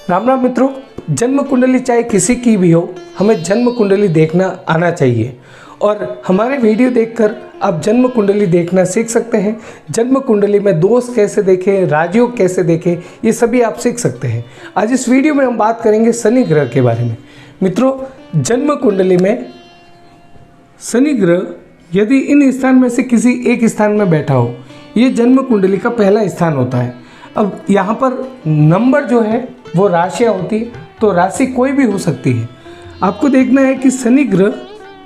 राम राम मित्रों, जन्म कुंडली चाहे किसी की भी हो, हमें जन्म कुंडली देखना आना चाहिए। और हमारे वीडियो देखकर आप जन्म कुंडली देखना सीख सकते हैं। जन्म कुंडली में दोष कैसे देखें, राजयोग कैसे देखें, ये सभी आप सीख सकते हैं। आज इस वीडियो में हम बात करेंगे शनि ग्रह के बारे में। मित्रों, जन्म कुंडली में शनि ग्रह यदि इन स्थान में से किसी एक स्थान में बैठा हो, ये जन्म कुंडली का पहला स्थान होता है। अब यहाँ पर नंबर जो है वो राशियाँ होती है, तो राशि कोई भी हो सकती है। आपको देखना है कि शनि ग्रह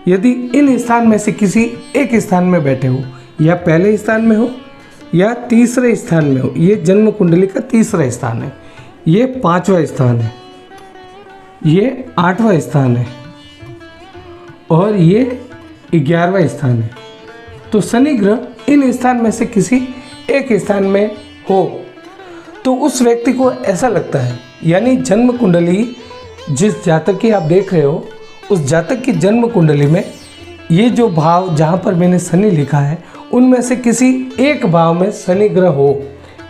यदि इन स्थान में से किसी एक स्थान में बैठे हो, या पहले स्थान में हो या तीसरे स्थान में हो, ये जन्म कुंडली का तीसरा स्थान है, ये 5वां स्थान है, ये 8वां स्थान है और ये 11वां स्थान है। तो शनि ग्रह इन स्थान में से किसी एक स्थान में हो तो उस व्यक्ति को ऐसा लगता है, यानी जन्म कुंडली जिस जातक की आप देख रहे हो, उस जातक की जन्म कुंडली में ये जो भाव जहाँ पर मैंने शनि लिखा है, उनमें से किसी एक भाव में शनि ग्रह हो,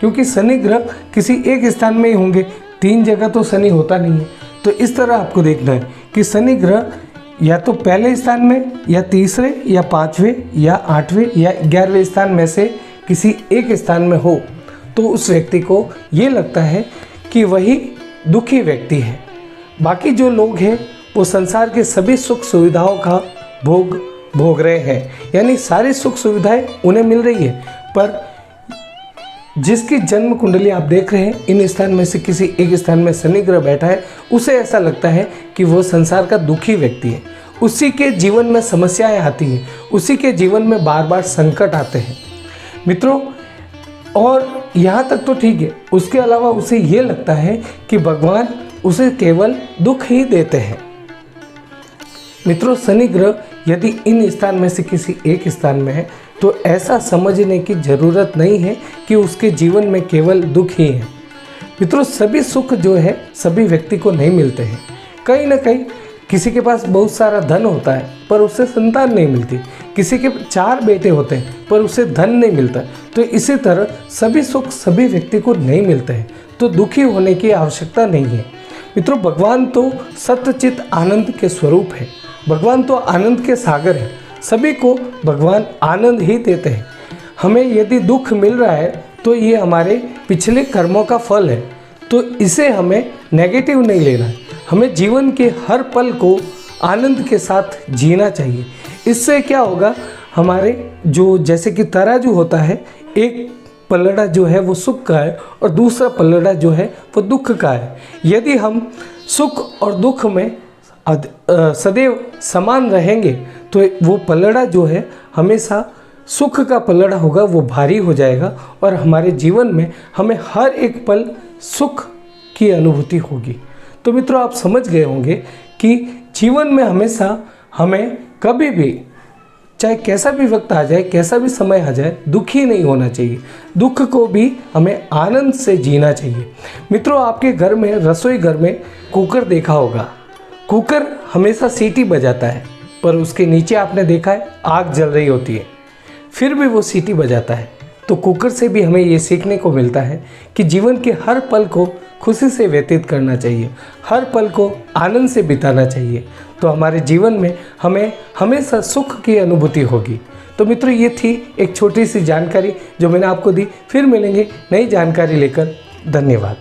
क्योंकि शनि ग्रह किसी एक स्थान में ही होंगे, 3 जगह तो शनि होता नहीं है। तो इस तरह आपको देखना है कि शनि ग्रह या तो पहले स्थान में या तीसरे या 5वें या 8वें या 11वें स्थान में से किसी एक स्थान में हो, तो उस व्यक्ति को ये लगता है कि वही दुखी व्यक्ति है। बाकी जो लोग हैं वो संसार के सभी सुख सुविधाओं का भोग रहे हैं, यानी सारी सुख सुविधाएं उन्हें मिल रही है। पर जिसकी जन्म कुंडली आप देख रहे हैं, इन स्थान में से किसी एक स्थान में शनि ग्रह बैठा है, उसे ऐसा लगता है कि वो संसार का दुखी व्यक्ति है। उसी के जीवन में समस्याएं आती हैं, उसी के जीवन में बार बार संकट आते हैं मित्रों। और यहाँ तक तो ठीक है, उसके अलावा उसे ये लगता है कि भगवान उसे केवल दुख ही देते हैं। मित्रों, शनि ग्रह यदि इन स्थान में से किसी एक स्थान में है, तो ऐसा समझने की ज़रूरत नहीं है कि उसके जीवन में केवल दुख ही है। मित्रों, सभी सुख जो है सभी व्यक्ति को नहीं मिलते हैं। कहीं ना कहीं किसी के पास बहुत सारा धन होता है पर उससे संतान नहीं मिलती, किसी के 4 बेटे होते हैं पर उससे धन नहीं मिलता। तो इसी तरह सभी सुख सभी व्यक्ति को नहीं मिलते हैं, तो दुखी होने की आवश्यकता नहीं है। मित्रों, भगवान तो सत्यचित आनंद के स्वरूप है, भगवान तो आनंद के सागर है। सभी को भगवान आनंद ही देते हैं। हमें यदि दुख मिल रहा है तो ये हमारे पिछले कर्मों का फल है, तो इसे हमें नेगेटिव नहीं लेना है। हमें जीवन के हर पल को आनंद के साथ जीना चाहिए। इससे क्या होगा, हमारे जो जैसे कि तराजू होता है, एक पलड़ा जो है वो सुख का है और दूसरा पलड़ा जो है वो दुख का है। यदि हम सुख और दुख में सदैव समान रहेंगे तो वो पलड़ा जो है हमेशा सुख का पलड़ा होगा, वो भारी हो जाएगा और हमारे जीवन में हमें हर एक पल सुख की अनुभूति होगी। तो मित्रों, आप समझ गए होंगे कि जीवन में हमेशा हमें कभी भी, चाहे कैसा भी वक्त आ जाए, कैसा भी समय आ जाए, दुखी नहीं होना चाहिए। दुख को भी हमें आनंद से जीना चाहिए। मित्रों, आपके घर में, रसोई घर में कुकर देखा होगा। कुकर हमेशा सीटी बजाता है, पर उसके नीचे आपने देखा है आग जल रही होती है, फिर भी वो सीटी बजाता है। तो कुकर से भी हमें ये सीखने को मिलता है कि जीवन के हर पल को खुशी से व्यतीत करना चाहिए, हर पल को आनंद से बिताना चाहिए, तो हमारे जीवन में हमें हमेशा सुख की अनुभूति होगी। तो मित्रों, ये थी एक छोटी सी जानकारी जो मैंने आपको दी। फिर मिलेंगे नई जानकारी लेकर। धन्यवाद।